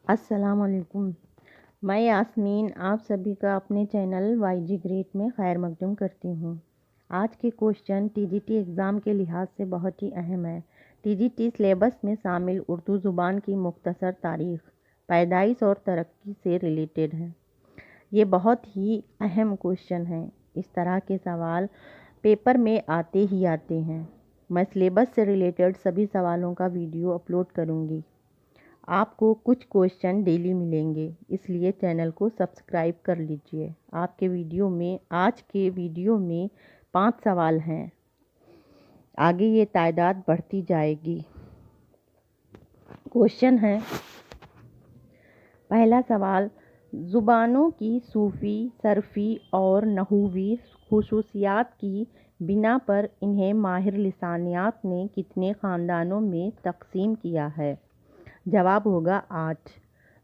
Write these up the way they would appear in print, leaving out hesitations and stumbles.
السلام علیکم۔ میں یاسمین آپ سبھی کا اپنے چینل وائی جی گریٹ میں خیر مقدم کرتی ہوں۔ آج کے question T G T exam کے لحاظ سے بہت ہی اہم ہے۔ ٹی جی ٹی سلیبس میں شامل اردو زبان کی مختصر تاریخ، پیدائش اور ترقی سے ریلیٹڈ ہے۔ یہ بہت ہی اہم کوشچن ہے۔ اس طرح کے سوال پیپر میں آتے ہی آتے ہیں۔ میں سلیبس سے ریلیٹڈ سبھی سوالوں کا ویڈیو اپلوڈ کروں گی۔ آپ کو کچھ کوشچن ڈیلی ملیں گے، اس لیے چینل کو سبسکرائب کر لیجئے۔ آج کے ویڈیو میں 5 سوال ہیں، آگے یہ تعداد بڑھتی جائے گی۔ کوشچن ہے، پہلا سوال، زبانوں کی صوفی، صرفی اور نحوی خصوصیات کی بنا پر انہیں ماہر لسانیات نے کتنے خاندانوں میں تقسیم کیا ہے؟ جواب ہوگا 8۔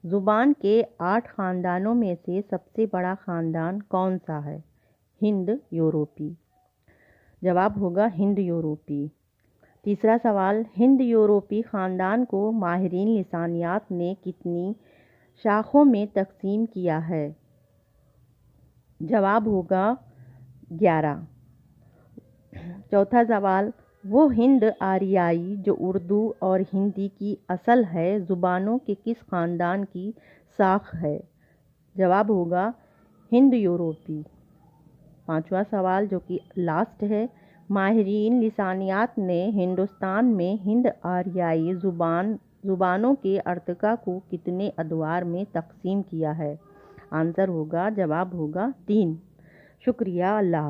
زبان کے 8 خاندانوں میں سے سب سے بڑا خاندان کون سا ہے؟ ہند یورپی۔ جواب ہوگا ہند یورپی۔ تیسرا سوال، ہند یورپی خاندان کو ماہرین لسانیات نے کتنی شاخوں میں تقسیم کیا ہے؟ جواب ہوگا 11۔ چوتھا سوال، وہ ہند آریائی جو اردو اور ہندی کی اصل ہے زبانوں کے کس خاندان کی شاخ ہے؟ جواب ہوگا ہند یورپی۔ پانچواں سوال جو کہ لاسٹ ہے، ماہرین لسانیات نے ہندوستان میں ہند آریائی زبانوں کے ارتقاء کو کتنے ادوار میں تقسیم کیا ہے؟ آنسر ہوگا، جواب ہوگا 3۔ شکریہ، اللہ حافظ۔